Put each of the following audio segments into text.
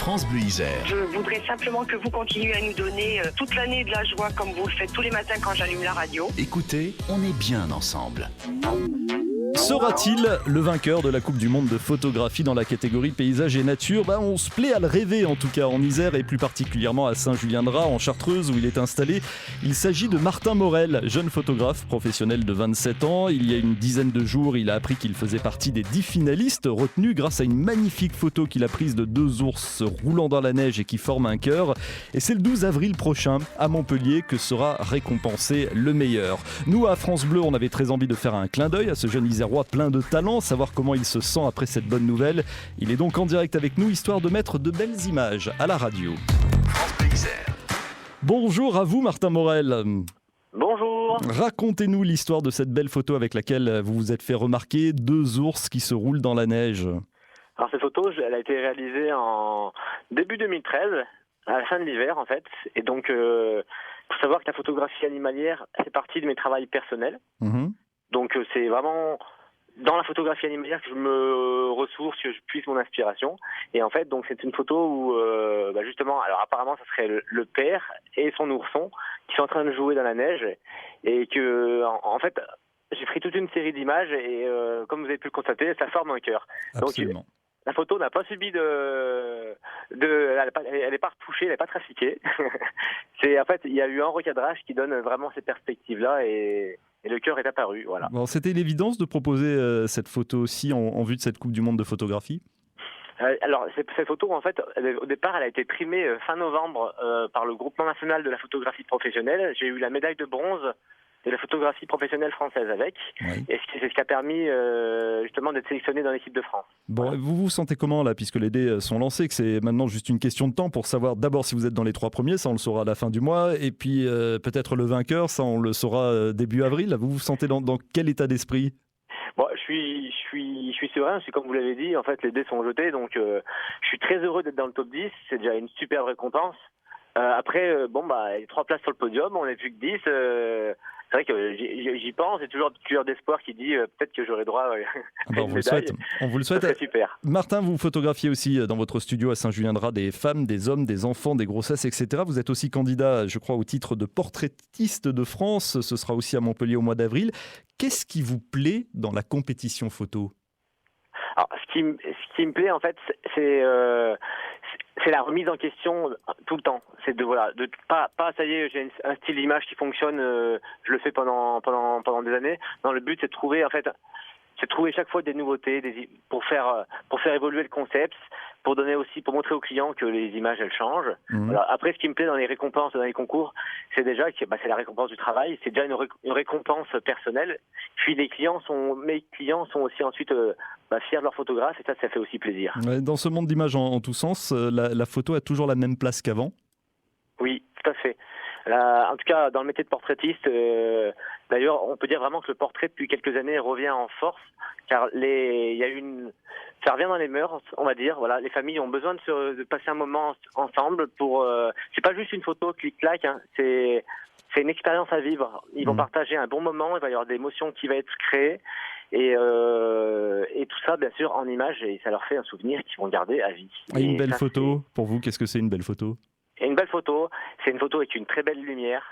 France Bleu Isère. Je voudrais simplement que vous continuiez à nous donner toute l'année de la joie comme vous le faites tous les matins quand j'allume la radio. Écoutez, on est bien ensemble. Sera-t-il le vainqueur de la Coupe du Monde de photographie dans la catégorie paysage et nature ? On se plaît à le rêver en tout cas en Isère et plus particulièrement à Saint-Julien-de-Raz en Chartreuse où il est installé. Il s'agit de Martin Morel, jeune photographe professionnel de 27 ans. Il y a une dizaine de jours, il a appris qu'il faisait partie des 10 finalistes retenus grâce à une magnifique photo qu'il a prise de 2 ours roulant dans la neige et qui forment un cœur. Et c'est le 12 avril prochain à Montpellier que sera récompensé le meilleur. Nous à France Bleu, on avait très envie de faire un clin d'œil à ce jeune Isérois plein de talent, savoir comment il se sent après cette bonne nouvelle. Il est donc en direct avec nous, histoire de mettre de belles images à la radio. France Bleu Isère. Bonjour à vous Martin Morel. Bonjour. Racontez-nous l'histoire de cette belle photo avec laquelle vous vous êtes fait remarquer, 2 ours qui se roulent dans la neige. Alors cette photo, elle a été réalisée en début 2013, à la fin de l'hiver en fait. Et donc, faut savoir que la photographie animalière fait partie de mes travaux personnels. Donc c'est vraiment dans la photographie animalière que je me ressource, que je puise mon inspiration. Et en fait, donc c'est une photo où, justement, alors apparemment, ça serait le père et son ourson qui sont en train de jouer dans la neige. Et que, en fait, j'ai pris toute une série d'images et, comme vous avez pu le constater, ça forme un cœur. Absolument. Donc, la photo n'a pas subi elle n'est pas retouchée, elle n'est pas trafiquée. En fait, il y a eu un recadrage qui donne vraiment ces perspectives-là et le cœur est apparu. Voilà. Bon, c'était l'évidence de proposer cette photo aussi en vue de cette Coupe du Monde de photographie ? Alors, cette photo, en fait, au départ, elle a été primée fin novembre par le Groupement national de la photographie professionnelle. J'ai eu la médaille de bronze de la photographie professionnelle française avec. Oui. Et c'est ce qui a permis justement d'être sélectionné dans l'équipe de France. Bon, voilà. Vous vous sentez comment là, puisque les dés sont lancés, que c'est maintenant juste une question de temps pour savoir d'abord si vous êtes dans les 3 premiers, ça on le saura à la fin du mois, et puis peut-être le vainqueur, ça on le saura début avril. Vous vous sentez dans quel état d'esprit ? Bon, je suis serein, c'est comme vous l'avez dit, en fait les dés sont jetés, donc je suis très heureux d'être dans le top 10, c'est déjà une superbe récompense. Après, il y a 3 places sur le podium, on n'est plus que 10. C'est vrai que j'y pense, j'ai toujours plusieurs d'espoir qui dit peut-être que j'aurai droit à une médaille. On vous le souhaite. C'est super. Martin, vous photographiez aussi dans votre studio à Saint-Julien-de-Raz des femmes, des hommes, des enfants, des grossesses, etc. Vous êtes aussi candidat, je crois, au titre de portraitiste de France. Ce sera aussi à Montpellier au mois d'avril. Qu'est-ce qui vous plaît dans la compétition photo ? Alors, ce qui me plaît, en fait, c'est la remise en question tout le temps. C'est de pas ça y est, j'ai un style d'image qui fonctionne, je le fais pendant des années. Non, le but c'est de trouver chaque fois des nouveautés, pour faire évoluer le concept, pour montrer aux clients que les images elles changent. Voilà. Après, ce qui me plaît dans les récompenses, dans les concours, c'est déjà que c'est la récompense du travail, c'est déjà une récompense personnelle. Puis mes clients sont aussi ensuite fiers de leur photographe et ça fait aussi plaisir. Dans ce monde d'images en tous sens, la photo a toujours la même place qu'avant ? Oui, tout à fait. En tout cas, dans le métier de portraitiste, d'ailleurs, on peut dire vraiment que le portrait depuis quelques années revient en force, car ça revient dans les mœurs, on va dire. Voilà, les familles ont besoin de passer un moment ensemble c'est pas juste une photo clic-clac, hein, c'est une expérience à vivre. Ils vont partager un bon moment, il va y avoir des émotions qui vont être créées. Et tout ça, bien sûr, en images, et ça leur fait un souvenir qu'ils vont garder à vie. Et une belle photo, pour vous, qu'est-ce que c'est une belle photo ? Et une belle photo, c'est une photo avec une très belle lumière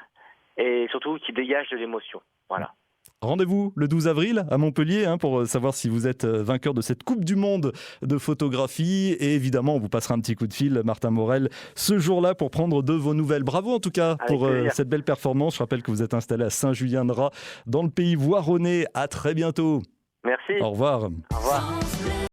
et surtout qui dégage de l'émotion. Voilà. Rendez-vous le 12 avril à Montpellier pour savoir si vous êtes vainqueur de cette Coupe du Monde de photographie. Et évidemment, on vous passera un petit coup de fil, Martin Morel, ce jour-là pour prendre de vos nouvelles. Bravo en tout cas pour cette belle performance. Je rappelle que vous êtes installé à Saint-Julien-de-Raz dans le pays voironnais. À très bientôt. Merci. Au revoir. Au revoir.